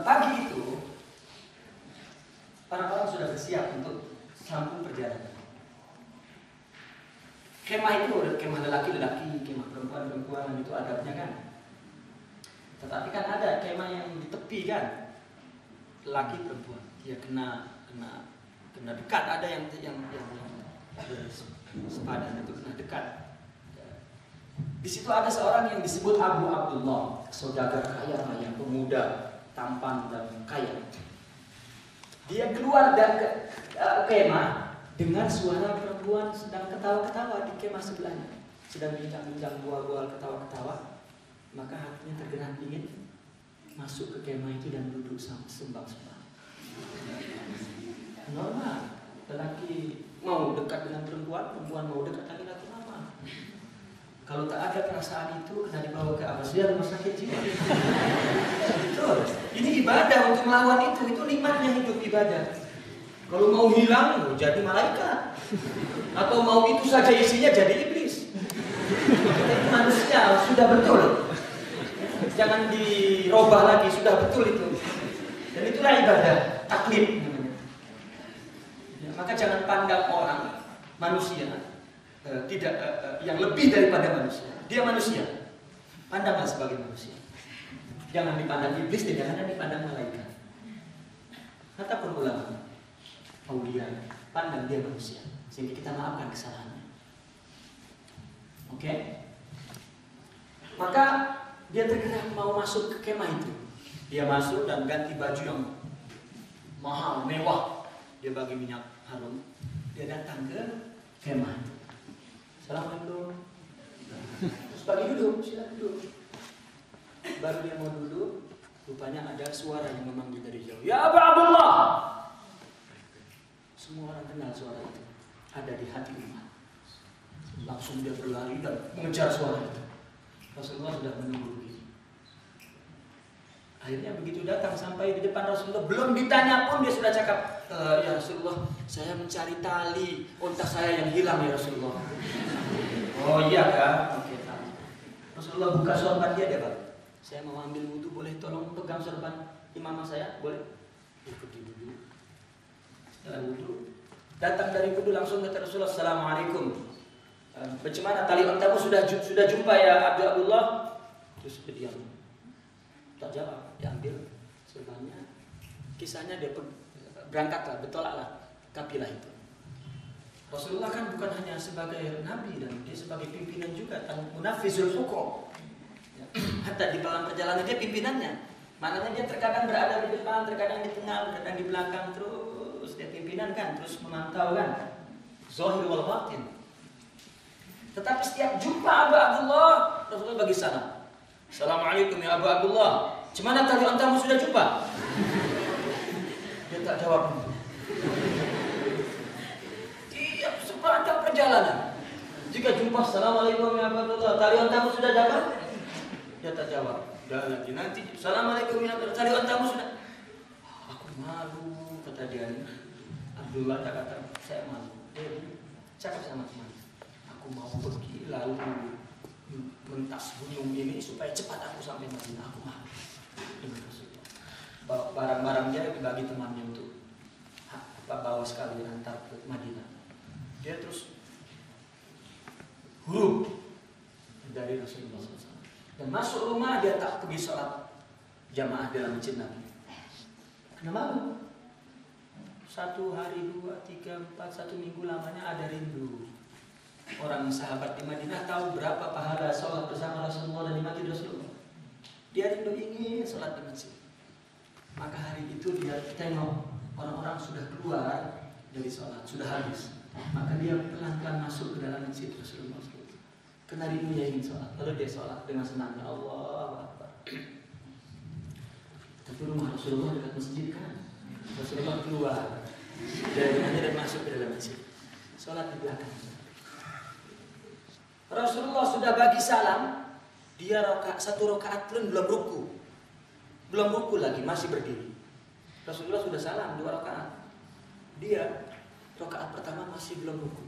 Pagi itu orang-orang sudah bersiap untuk sambung perjalanan. Kemah itu ada kemah lelaki-lelaki, kemah perempuan-perempuan, itu adabnya kan. Tetapi kan ada kemah yang di tepi kan, lelaki perempuan, dia kena dekat, ada yang sepadan itu kena dekat. Di situ ada seorang yang disebut Abu Abdullah, saudagar kaya raya, pemuda, tampan dan kaya. Dia keluar dari kemah dengan suara perempuan sedang ketawa-ketawa di kemah sebelahnya, sedang bincang-bincang bual-bual ketawa-ketawa. Maka hatinya tergerak ingin masuk ke kemah itu dan duduk sembang-sembang. Normal, lelaki mau dekat dengan perempuan, perempuan mau dekat dengan laki-laki, normal. Kalau tak ada perasaan itu, kena dibawa ke Abbasiyah rumah sakit jiwa. Betul. Ini ibadah untuk melawan itu nikmatnya hidup ibadah. Kalau mau hilang, jadi malaikat. Atau mau itu saja isinya jadi iblis. Itu manusia, sudah betul. Jangan dirubah lagi, sudah betul itu. Dan itulah ibadah, taklid. Ya, maka jangan pandang orang, manusia, tidak yang lebih daripada manusia. Dia manusia, pandanglah sebagai manusia. Jangan dipandang iblis, jangan dipandang malaikat. Kata pun ulama, aulia, pandang dia manusia, sehingga kita maafkan kesalahannya. Oke? Maka dia tergerak mau masuk ke kemah itu. Dia masuk dan ganti baju yang mahal, mewah. Dia bagi minyak harum. Dia datang ke kemah itu. Assalamualaikum. Terus bagi duduk, silakan duduk. Baru dia mau duduk, rupanya ada suara yang memanggil dari jauh. Ya Abu Abdullah. Semua orang kenal suara itu. Ada di hati umat. Langsung dia berlari dan mengejar suara itu. Rasulullah sudah menunggu begitu. Akhirnya begitu datang sampai di depan Rasulullah, belum ditanya pun dia sudah cakap, ya Rasulullah, saya mencari tali unta saya yang hilang ya Rasulullah. Oh iya kan? Oke, tali. Rasulullah buka sorban dia, Pak. Saya mau ambil wudhu, boleh tolong pegang sorban imamah saya? Boleh? Ikuti wudhu. Setelah wudhu, datang dari wudhu langsung kata Rasulullah, Assalamualaikum. Bagaimana tali untamu sudah jumpa ya Abu Abdullah? Terus dia diam. Tak jawab, diambil sorbannya. Kisahnya dia berangkatlah, bertolaklah kafilah itu. Rasulullah kan bukan hanya sebagai nabi dan dia sebagai pimpinan juga, munafizul hukum. Hatta di dalam perjalanan dia pimpinannya. Maknanya dia terkadang berada di depan, terkadang di tengah, terkadang di belakang, terus dia pimpinan kan, terus memantau kan. Zahir wal batin. Tetapi setiap jumpa Abu Abdullah, Rasulullah bagi salam. Assalamualaikum ya Abu Abdullah. Cemana tali untamu sudah jumpa? Dia tak jawab. Tiap sepanjang perjalanan, jika jumpa Assalamualaikum ya Abu Abdullah, tali untamu sudah dapat? Dia tak jawab. Dan nanti Assalamualaikum ya Abu Abdullah, tali untamu sudah? Aku malu, kata dia. Abdullah tak kata, saya malu. Dia cakap sama teman. Aku mau pergi lalu mentas gunung ini supaya cepat aku sampai Madinah. Aku mau dengan Rasulullah. Barang-barang dia dibagi temannya untuk bawa sekalian antar ke Madinah. Dia terus huruf dari Rasulullah SAW. Dan masuk rumah dia tak pergi sholat jamaah dalam masjid Nabi. Karena malu. 1 hari, 2, 3, 4, 1 minggu lamanya ada rindu. Orang sahabat di Madinah tahu berapa pahala sholat bersama Rasulullah dan di masjid Rasulullah. Dia rindu ingin sholat di masjid. Maka hari itu dia tengok orang-orang sudah keluar dari sholat, sudah habis. Maka dia pelan-pelan masuk ke dalam masjid Rasulullah. Karena rindunya ingin sholat. Lalu dia sholat dengan senangnya, Allah Akbar. Tapi rumah Rasulullah dekat masjid kan. Rasulullah keluar dari rumahnya dan masuk ke dalam masjid. Sholat di belakang. Rasulullah sudah bagi salam, dia satu rakaat pun belum ruku lagi, masih berdiri. Rasulullah sudah salam 2 rakaat, dia rakaat pertama masih belum ruku.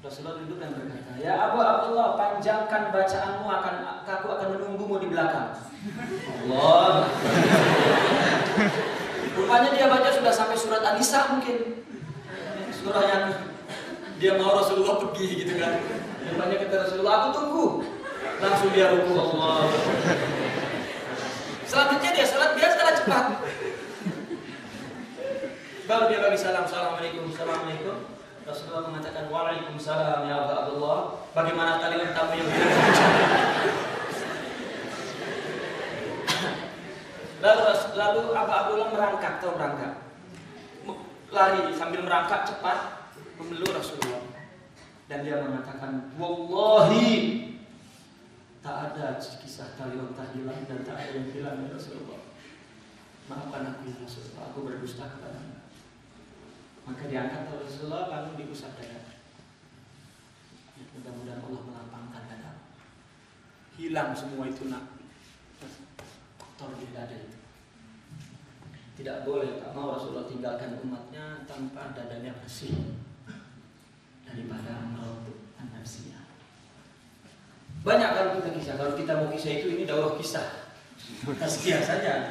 Rasulullah duduk dan berkata, "Ya Abu Abdullah, panjangkan bacaanmu, aku akan menunggumu di belakang." Allah. Rupanya dia baca sudah sampai surat An-Nisa mungkin. Surah yang dia mau Rasulullah pergi gitu kan. Rupanya kata Rasulullah, "Aku tunggu." Langsung dia ruku. Allah. Selanjutnya dia salat biasa secara cepat. Baru dia bagi salam, "Assalamualaikum, assalamualaikum." Rasulullah mengatakan, "Waalaikumsalam ya Abu Abdullah. Bagaimana kalian tamu yang bilang?" Lalu Abu Abdullah merangkak, lari sambil merangkak cepat memeluk Rasulullah. Dan dia mengatakan, "Wallahi, tak ada kisah tali unta hilang dan tak ada yang hilang ya Rasulullah. Maafkan aku ya Rasulullah, aku berdusta kepadamu." Maka diangkat oleh Rasulullah lalu diusap dada. Mudah-mudahan Allah melapangkan dada. Hilang semua itu nak kotor di dada itu. Tidak boleh, tak mau Rasulullah tinggalkan umatnya tanpa dadanya bersih daripada meroboh an-nafsiyah. Banyak kalau kita kisah. Kalau kita mau kisah itu, ini daurah kisah. Tazkiyah saja.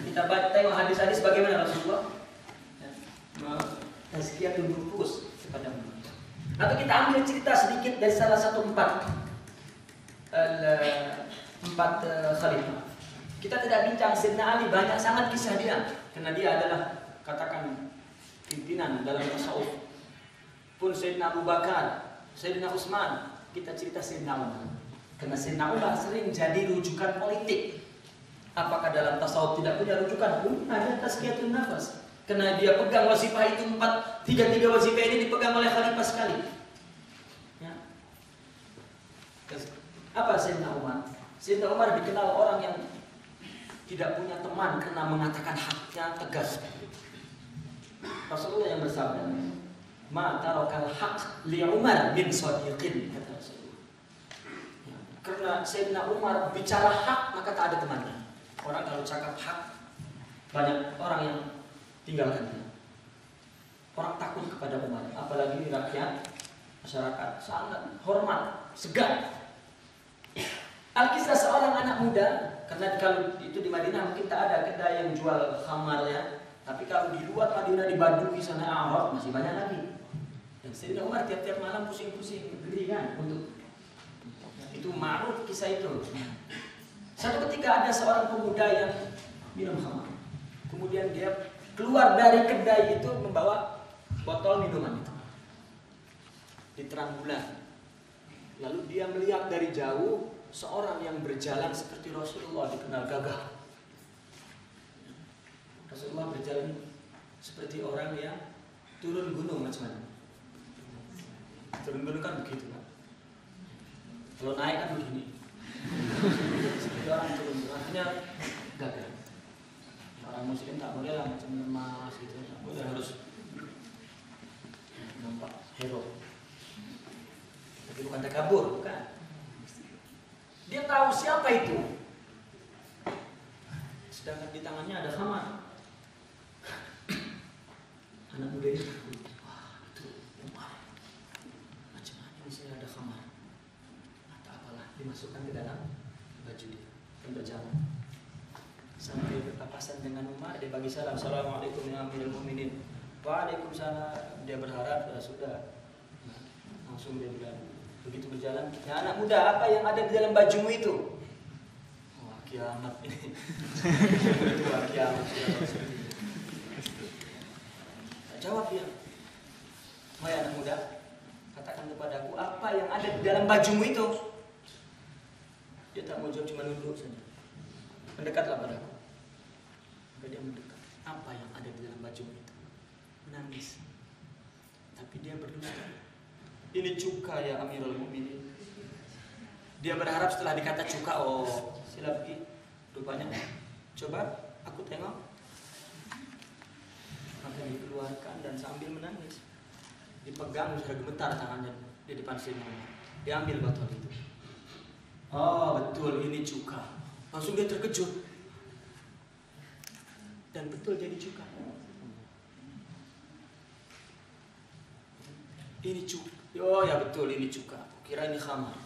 Kita tengok hadis-hadis bagaimana Rasulullah tazkiyah nufus kepada manusia. Atau kita ambil cerita sedikit dari salah satu empat khalifah. Kita tidak bincang Sayyidina Ali, banyak sangat kisah dia, karena dia adalah katakan pimpinan dalam tasawuf. Pun Sayyidina Abu Bakar, Sayyidina Utsman, kita cerita Sayyidina Umar. Karena Sayyidina Umar sering jadi rujukan politik. Apakah dalam tasawuf tidak punya rujukan? Ada tazkiyatun nafas. Karena dia pegang wazifah itu tiga wazifah ini dipegang oleh khalifah sekali. Ya. Apa Sayyidina Umar? Sayyidina Umar dikenal orang yang tidak punya teman karena mengatakan haknya tegas. Rasulullah yang bersabda, "Ma tarakal haq li Umar bin Shadiqin," kata Rasulullah. Ya. Karena Sayyidina Umar bicara hak maka tak ada temannya. Orang kalau cakap hak, banyak orang yang tinggalkan dia. Orang takut kepada Umar, apalagi rakyat, masyarakat sangat hormat, segan. Alkisah seorang anak muda, karena kalau itu di Madinah mungkin tak ada kedai yang jual khamar ya. Tapi kalau di luar Madinah, di Badung, di sana Arab masih banyak lagi. Dan Sayyidina Umar tiap-tiap malam pusing-pusing beli kan untuk itu ma'ruf kisah itu. Satu ketika ada seorang pemuda yang minum khamar. Kemudian dia keluar dari kedai itu membawa botol minuman itu di terang bulan. Lalu dia melihat dari jauh seorang yang berjalan seperti Rasulullah, dikenal gagah. Rasulullah berjalan seperti orang yang turun gunung macam mana? Turun gunung kan begitu kan? Kalau naik kan begini. Seperti orang turun gunung, artinya gagah. Orang muslim tak boleh lah macam lemas gitu, tak boleh, harus nampak hero. Tapi bukan takabur, bukan. Dia tahu siapa itu. Sedangkan di tangannya ada khamar. Anak muda itu, wah itu Umar. Macam mana ini saya ada khamar? Atau apalah, dimasukkan ke dalam baju dia dan berjalan. Sampai berpapasan dengan Umar, dia bagi salam, "Assalamualaikum ya Amirul Mukminin." "Waalaikumsalam." Dia berharap sudah. Langsung dia bilang, begitu berjalan, "Ya anak muda, apa yang ada di dalam bajumu itu?" Wah, kiamat ini. Wah, kiamat. Jawab dia, "Wahai anak muda, katakan kepadaku apa yang ada di dalam bajumu itu." Dia tak mau jawab, cuma nunduk saja. "Mendekatlah padaku." Maka dia mendekat. "Apa yang ada di dalam bajumu itu?" Menangis. Tapi dia berdusta. "Ini cuka ya Amirul Mukminin." Dia berharap setelah dikata cuka, oh sila pergi. Rupanya, "Coba aku tengok." Maka dikeluarkan dan sambil menangis, dipegang sudah gemetar tangannya di depan sini. Diambil botol itu. Oh betul, ini cuka. Langsung dia terkejut. Dan betul jadi cuka. Ini Oh ya betul, ini cuka. Kira ini khamar.